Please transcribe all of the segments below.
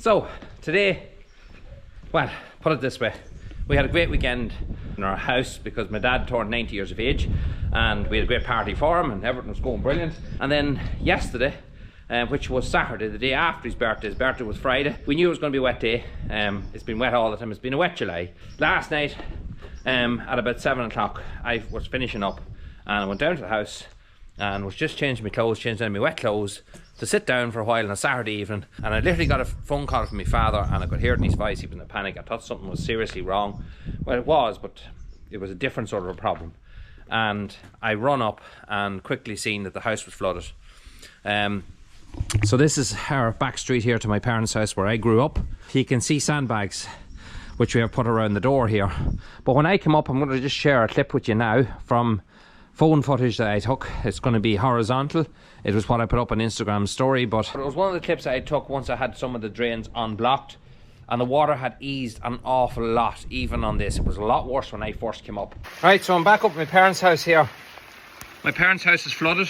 So today, well, put it this way, we had a great weekend in our house because my dad turned 90 years of age and we had a great party for him and everything was going brilliant. And then yesterday, which was Saturday, the day after his birthday was Friday, we knew it was going to be a wet day. It's been wet all the time, it's been a wet July. Last night at about 7 o'clock I was finishing up and I went down to the house and was just changing my clothes, changing out my wet clothes to sit down for a while on a Saturday evening, and I literally got a phone call from my father and I could hear it in his voice. He was in a panic. I thought something was seriously wrong. Well, it was, but it was a different sort of a problem. And I run up and quickly seen that the house was flooded. So this is our back street here to my parents' house where I grew up. You can see sandbags which we have put around the door here. But when I came up, I'm going to just share a clip with you now from phone footage that I took. It's going to be horizontal. It was what I put up on Instagram story, but it was one of the clips that I took once I had some of the drains unblocked and the water had eased an awful lot even on this. It was a lot worse when I first came up. Right, so I'm back up at my parents' house here. My parents' house is flooded.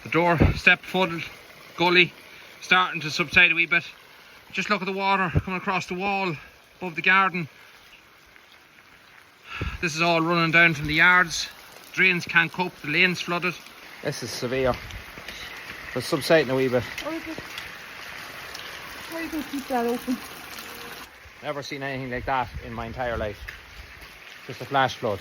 The door, step flooded, gully starting to subside a wee bit. Just look at the water coming across the wall above the garden. This is all running down from the yards. Drains can't cope, the lane's flooded. This is severe. It's subsiding a wee bit. Why are you going to keep that open? Never seen anything like that in my entire life. Just a flash flood.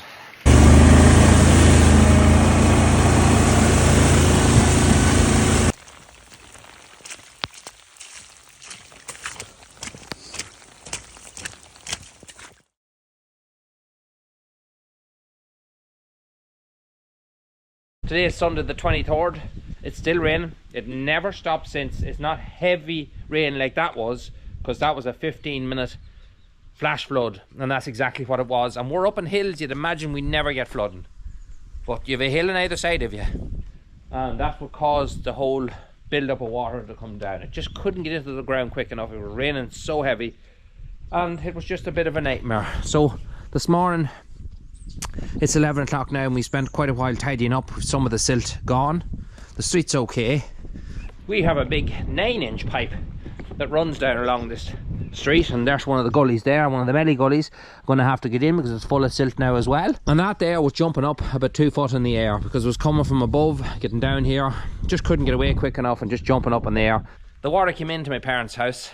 Today is Sunday the 23rd. It's still raining. It never stopped since. It's not heavy rain like that was, because that was a 15-minute flash flood, and that's exactly what it was. And we're up in hills, you'd imagine we never get flooding, but you have a hill on either side of you, and that's what caused the whole build-up of water to come down. It just couldn't get into the ground quick enough. It was raining so heavy, and it was just a bit of a nightmare. So this morning, it's 11 o'clock now and we spent quite a while tidying up with some of the silt gone. The street's okay. We have a big 9-inch pipe that runs down along this street, and there's one of the gullies there, one of the belly gullies. I'm going to have to get in because it's full of silt now as well. And that there was jumping up about 2 foot in the air because it was coming from above, getting down here. Just couldn't get away quick enough and just jumping up in the air. The water came into my parents' house,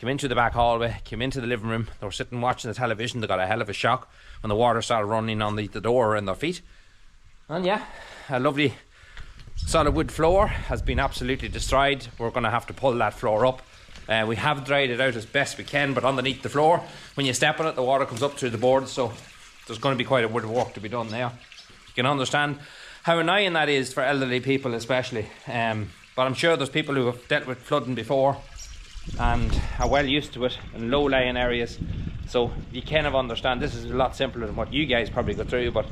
came into the back hallway, came into the living room. They were sitting watching the television. They got a hell of a shock when the water started running on the door and their feet. And yeah, a lovely solid wood floor has been absolutely destroyed. We're going to have to pull that floor up. We have dried it out as best we can, but underneath the floor, when you step on it, the water comes up through the boards, so there's going to be quite a bit of work to be done there. You can understand how annoying that is for elderly people especially, but I'm sure there's people who have dealt with flooding before and are well used to it in low-lying areas, so you kind of understand. This is a lot simpler than what you guys probably go through, but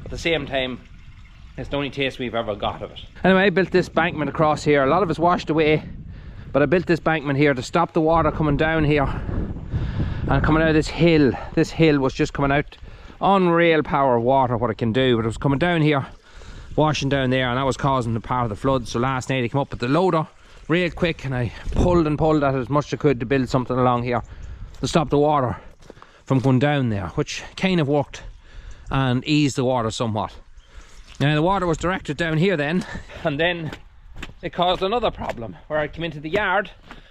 at the same time, it's the only taste we've ever got of it. Anyway, I built this bankment across here. A lot of it's washed away, but I built this bankment here to stop the water coming down here and coming out of this hill. This hill was just coming out, unreal power of water what it can do, but it was coming down here, washing down there, and that was causing the part of the flood. So last night I came up with the loader real quick and I pulled and pulled at it as much as I could to build something along here to stop the water from going down there, which kind of worked and eased the water somewhat. Now the water was directed down here then, and then it caused another problem where I came into the yard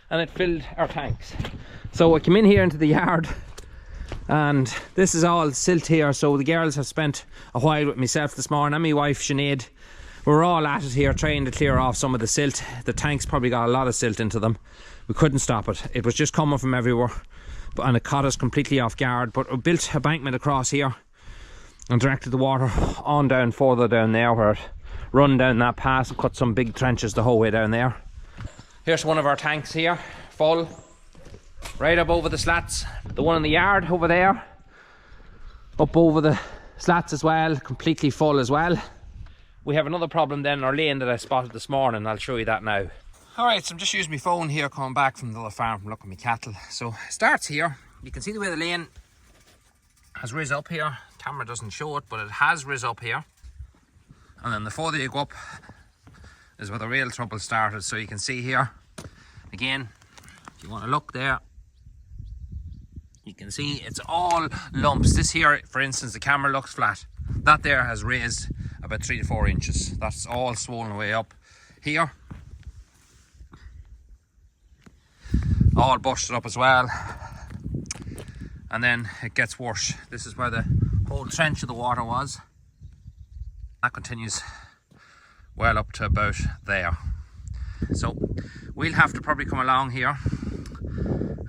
and it filled our tanks. So I came in here into the yard and this is all silt here, so the girls have spent a while with myself this morning and my wife Sinead. We're all at it here trying to clear off some of the silt. The tanks probably got a lot of silt into them. We couldn't stop it. It was just coming from everywhere, and it caught us completely off guard. But we built a bankment across here and directed the water on down further down there where it run down that pass and cut some big trenches the whole way down there. Here's one of our tanks here, full, right up over the slats. The one in the yard over there, up over the slats as well, completely full as well. We have another problem then in our lane that I spotted this morning. I'll show you that now. Alright, so I'm just using my phone here coming back from the little farm from looking at my cattle. So it starts here. You can see the way the lane has riz up here. Camera doesn't show it, but it has riz up here. And then the further you go up is where the real trouble started. So you can see here, again, If you want to look there, you can see it's all lumps. This here, for instance, the camera looks flat. That there has raised about 3 to 4 inches. That's all swollen way up here. All busted up as well. And then it gets worse. This is where the whole trench of the water was. That continues well up to about there. So we'll have to probably come along here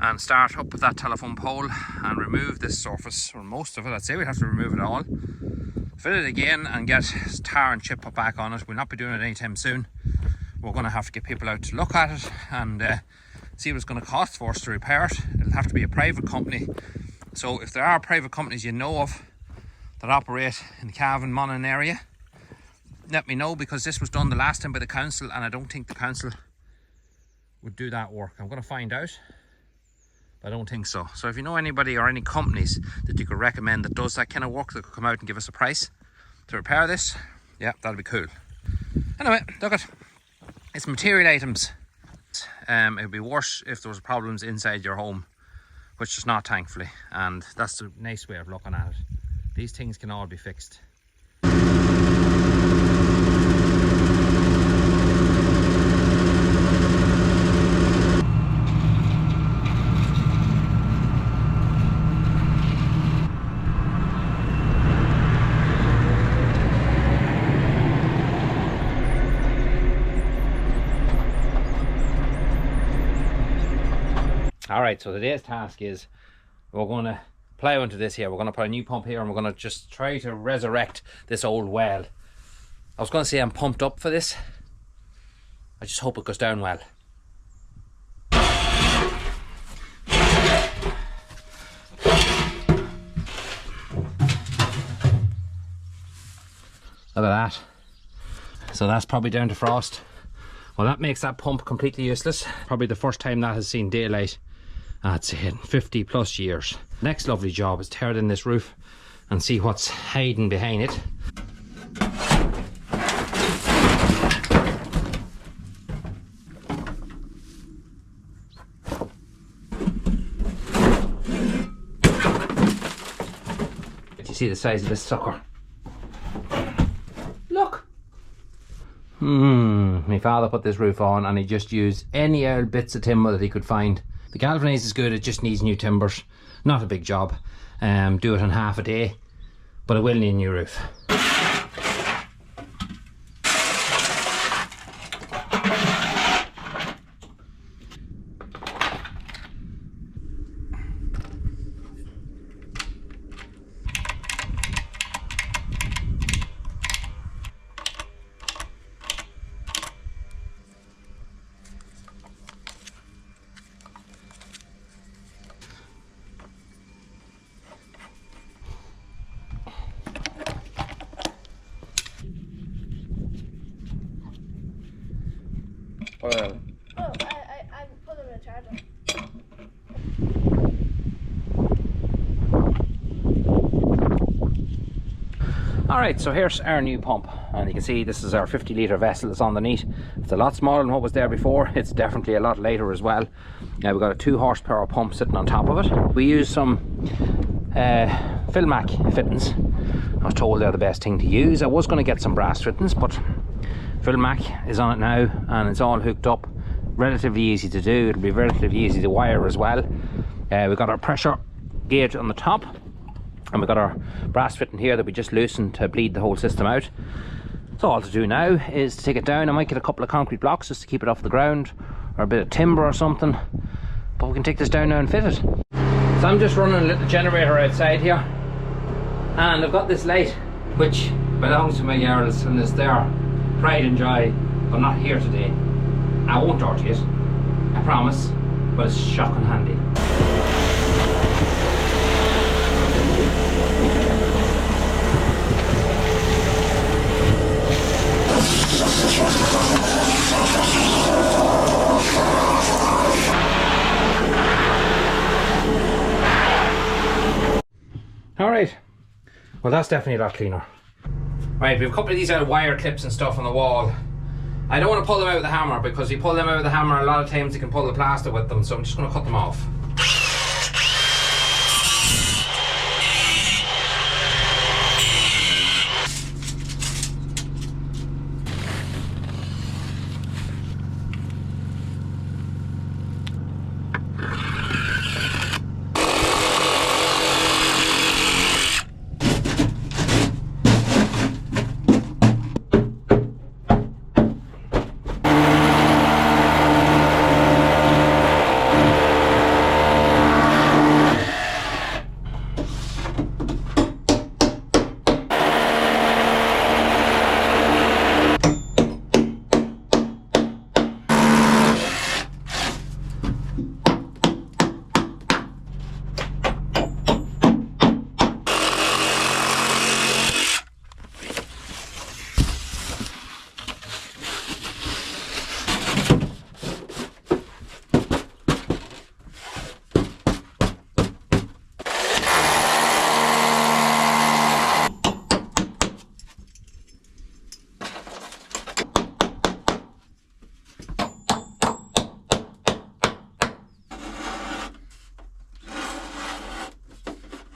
and start up with that telephone pole and remove this surface, or most of it. I'd say we'd have to remove it all, fill it again and get tar and chip put back on it. We'll not be doing it anytime soon. We're going to have to get people out to look at it and see what it's going to cost for us to repair it. It'll have to be a private company. So if there are private companies you know of that operate in the Cavan, Monaghan area, let me know, because this was done the last time by the council and I don't think the council would do that work. I'm going to find out, but I don't think so. So if you know anybody or any companies that you could recommend that does that kind of work, that could come out and give us a price to repair this, yeah, that'd be cool. Anyway, look at it's material items. It would be worse if there was problems inside your home, which is not, thankfully, and that's a nice way of looking at it. These things can all be fixed. Alright, so today's task is we're going to plough into this here. We're going to put a new pump here and we're going to just try to resurrect this old well. I was going to say I'm pumped up for this. I just hope it goes down well. Look at that. So that's probably down to frost. Well, that makes that pump completely useless. Probably the first time that has seen daylight, I'd say, in 50 plus years. Next lovely job is tear in this roof and see what's hiding behind it. You see the size of this sucker? Look! My father put this roof on and he just used any old bits of timber that he could find. The galvanise is good, it just needs new timbers. Not a big job. Do it in half a day, but it will need a new roof. I put it in a charger. Alright, so here's our new pump, and you can see this is our 50 litre vessel that's underneath. It's a lot smaller than what was there before. It's definitely a lot lighter as well. Now we've got a 2 horsepower pump sitting on top of it. We use some Filmac fittings. I was told they're the best thing to use. I was going to get some brass fittings, but Filmac is on it now and it's all hooked up. Relatively easy to do. It'll be relatively easy to wire as well. We've got our pressure gauge on the top, and we've got our brass fitting here that we just loosened to bleed the whole system out. So all to do now is to take it down. I might get a couple of concrete blocks just to keep it off the ground, or a bit of timber or something, but we can take this down now and fit it. So I'm just running a little generator outside here, and I've got this light which belongs to my Jarls and is there pride and joy, but not here today. I won't dirty it, I promise, but it's shocking handy. Alright, well that's definitely a lot cleaner. Right, we have a couple of these wire clips and stuff on the wall. I don't want to pull them out with the hammer, because if you pull them out with the hammer, a lot of times you can pull the plaster with them, so I'm just going to cut them off.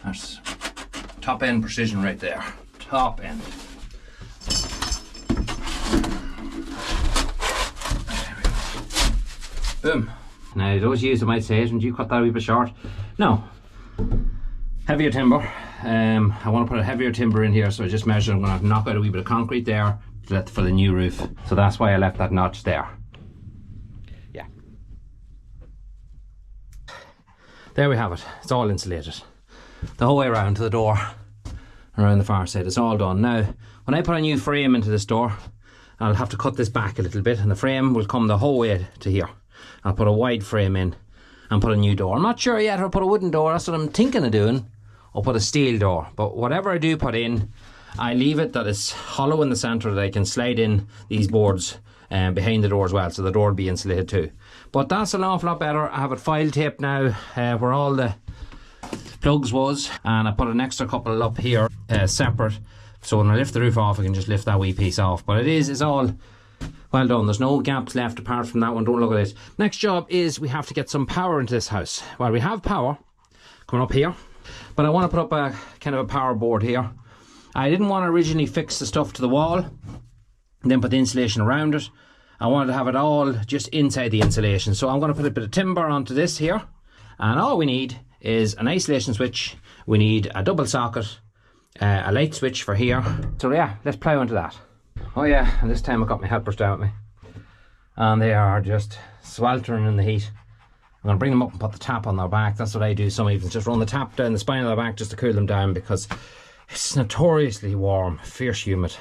That's top end precision right there. Top end. There we go. Boom. Now those of you that might say, "Isn't you cut that a wee bit short?" No. Heavier timber. I want to put a heavier timber in here, so I just measured. I'm going to knock out a wee bit of concrete there for the new roof. So that's why I left that notch there. Yeah. There we have it. It's all insulated. The whole way around to the door, around the far side, it's all done. Now, when I put a new frame into this door, I'll have to cut this back a little bit, and the frame will come the whole way to here. I'll put a wide frame in and put a new door. I'm not sure yet if I'll put a wooden door. That's what I'm thinking of doing, or put a steel door. But whatever I do put in, I leave it that it's hollow in the centre, that I can slide in these boards behind the door as well, so the door will be insulated too. But that's an awful lot better. I have it file taped now where all the plugs was, and I put an extra couple up here separate, so when I lift the roof off I can just lift that wee piece off. But it's all well done. There's no gaps left apart from that one. Don't look at it. Next job is we have to get some power into this house. Well, we have power coming up here, but I want to put up a kind of a power board here. I didn't want to originally fix the stuff to the wall and then put the insulation around it. I wanted to have it all just inside the insulation, so I'm going to put a bit of timber onto this here, and all we need is an isolation switch. We need a double socket, a light switch for here. So yeah, let's plough into that. Oh yeah, and this time I got my helpers down with me, and they are just sweltering in the heat. I'm going to bring them up and put the tap on their back. That's what I do some evenings, just run the tap down the spine of their back just to cool them down, because it's notoriously warm, fierce humid.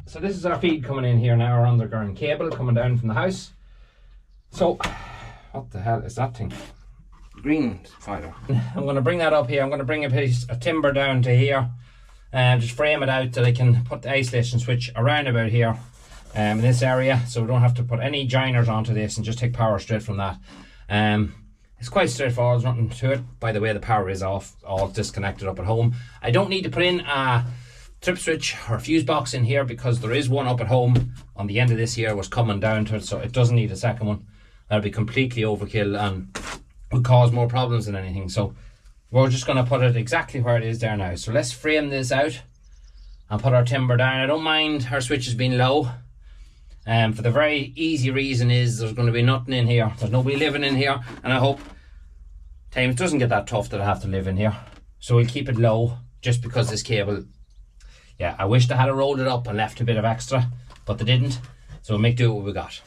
So this is our feed coming in here now, our underground cable coming down from the house. So what the hell is that thing? Green fiber. I'm going to bring that up here. I'm going to bring a piece of timber down to here and just frame it out that I can put the isolation switch around about here in this area, so we don't have to put any joiners onto this and just take power straight from that. It's quite straightforward, there's nothing to it. By the way, the power is off, all disconnected up at home. I don't need to put in a trip switch or a fuse box in here, because there is one up at home on the end of this here was coming down to it, so it doesn't need a second one. That'll be completely overkill and would cause more problems than anything. So we're just going to put it exactly where it is there now. So let's frame this out and put our timber down. I don't mind our switches being low, for the very easy reason is there's going to be nothing in here. There's nobody living in here, and I hope times doesn't get that tough that I have to live in here. So we'll keep it low, just because this cable, yeah, I wish they had rolled it up and left a bit of extra, but they didn't, so we'll make do what we got.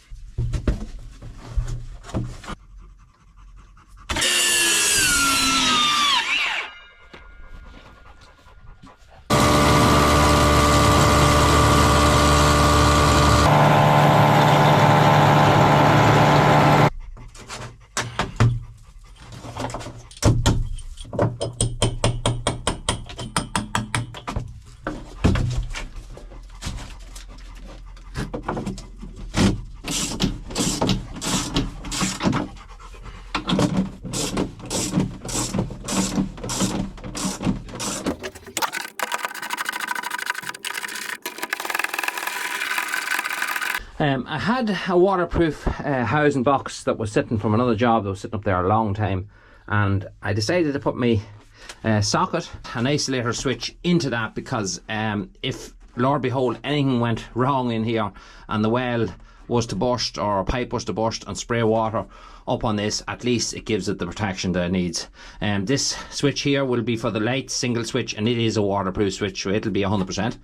I had a waterproof housing box that was sitting from another job that was sitting up there a long time, and I decided to put my socket, an isolator switch into that, because if, Lord behold, anything went wrong in here and the well was to burst or a pipe was to burst and spray water up on this, at least it gives it the protection that it needs. This switch here will be for the light single switch, and it is a waterproof switch, so it'll be 100%.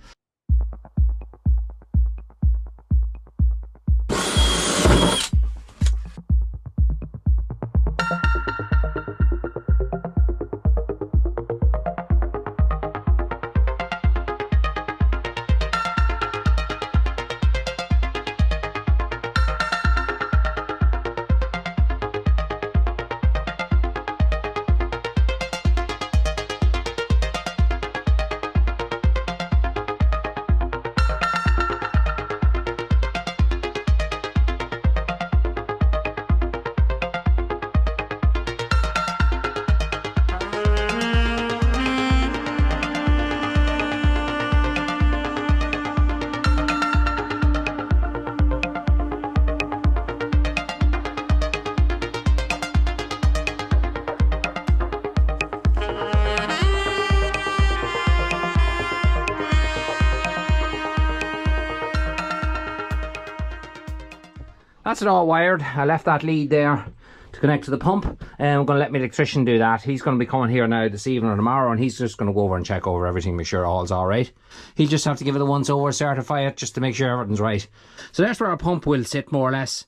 That's it all wired. I left that lead there to connect to the pump, and I'm going to let my electrician do that. He's going to be coming here now this evening or tomorrow, and he's just going to go over and check over everything, make sure all's alright. He'll just have to give it a once over, certify it, just to make sure everything's right. So that's where our pump will sit, more or less.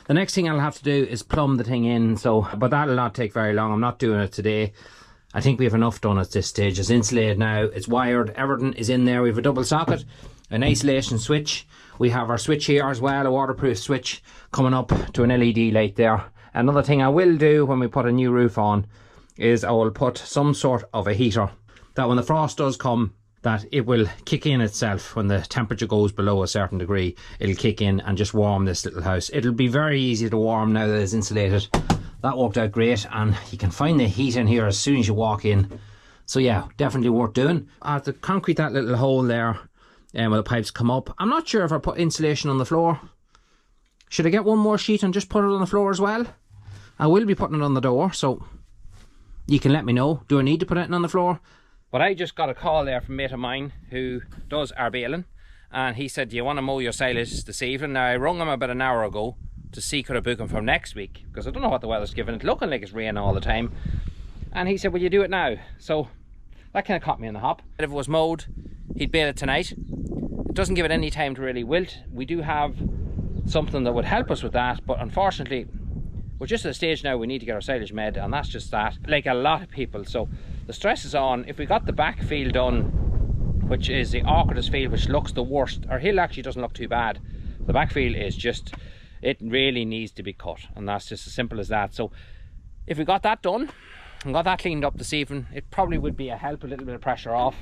The next thing I'll have to do is plumb the thing in, but that'll not take very long. I'm not doing it today. I think we have enough done at this stage. It's insulated now, it's wired, everything is in there. We have a double socket, an isolation switch. We have our switch here as well, a waterproof switch coming up to an LED light there. Another thing I will do when we put a new roof on is I will put some sort of a heater, that when the frost does come, that it will kick in itself. When the temperature goes below a certain degree, it'll kick in and just warm this little house. It'll be very easy to warm now that it's insulated. That worked out great, and you can find the heat in here as soon as you walk in. So yeah, definitely worth doing. I have to concrete that little hole there where the pipes come up. I'm not sure if I put insulation on the floor. Should I get one more sheet and just put it on the floor as well? I will be putting it on the door, so you can let me know. Do I need to put it on the floor? But I just got a call there from a mate of mine who does our baling, and he said, do you want to mow your silage this evening? Now I rung him about an hour ago to see could I book him from next week, because I don't know what the weather's giving. It's looking like it's raining all the time, and he said, will you do it now? So that kind of caught me in the hop. If it was mowed, he'd bale it tonight. It doesn't give it any time to really wilt. We do have something that would help us with that, but unfortunately we're just at a stage now we need to get our silage made, and that's just that, like a lot of people. So the stress is on. If we got the back field done, which is the awkwardest field, which looks the worst, our hill actually doesn't look too bad, the back field is just, it really needs to be cut, and that's just as simple as that. So if we got that done and got that cleaned up this evening, it probably would be a help, a little bit of pressure off.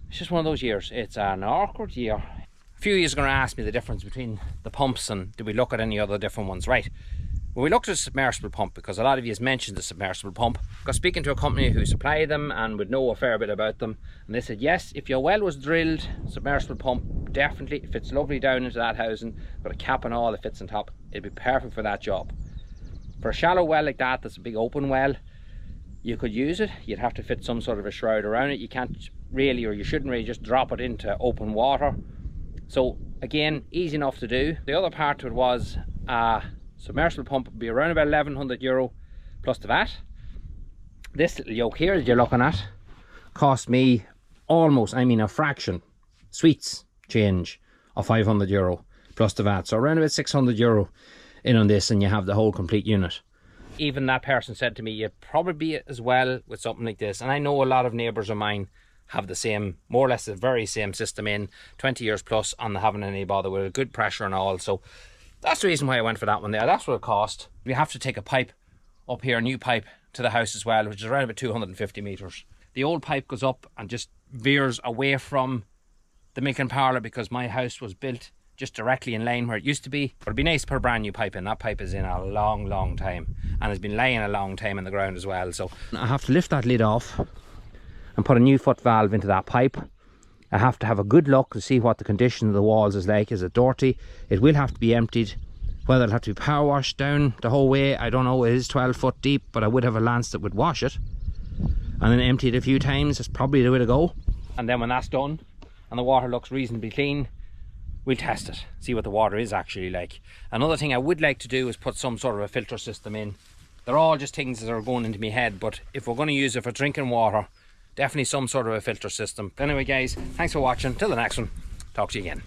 It's just one of those years. It's an awkward year. A few of you are going to ask me the difference between the pumps, and do we look at any other different ones? Right, well, we looked at a submersible pump because a lot of you has mentioned the submersible pump. Got speaking to a company who supply them and would know a fair bit about them, and they said yes, if your well was drilled, submersible pump definitely, it fits lovely down into that housing, got a cap and all, it fits on top, it'd be perfect for that job. For a shallow well like that, that's a big open well, you could use it. You'd have to fit some sort of a shroud around it. You can't really, or you shouldn't really, just drop it into open water. So again, easy enough to do. The other part to it was submersible pump would be around about €1,100 plus the VAT. This little yoke here that you're looking at cost me almost, I mean a fraction, sweets change of €500 plus the VAT. So around about €600 in on this, and you have the whole complete unit. Even that person said to me, you'd probably be as well with something like this. And I know a lot of neighbours of mine have the same, more or less the very same system in 20 years plus, on having any bother with it, good pressure and all. So that's the reason why I went for that one there. That's what it cost. We have to take a pipe up here, a new pipe to the house as well, which is around about 250 metres. The old pipe goes up and just veers away from the milk and parlour, because my house was built just directly in line where it used to be. But it'd be nice to put a brand new pipe in. That pipe is in a long time, and has been laying a long time in the ground as well. So I have to lift that lid off and put a new foot valve into that pipe, I have to have a good look to see what the condition of the walls is like. Is it dirty? It will have to be emptied. Whether it'll have to be power washed down the whole way, I don't know. It is 12 foot deep, but I would have a lance that would wash it. And then empty it a few times. It's probably the way to go. And then when that's done and the water looks reasonably clean, we'll test it, see what the water is actually like. Another thing I would like to do is put some sort of a filter system in. They're all just things that are going into my head, but if we're going to use it for drinking water, definitely some sort of a filter system. Anyway guys, thanks for watching. Till the next one, talk to you again.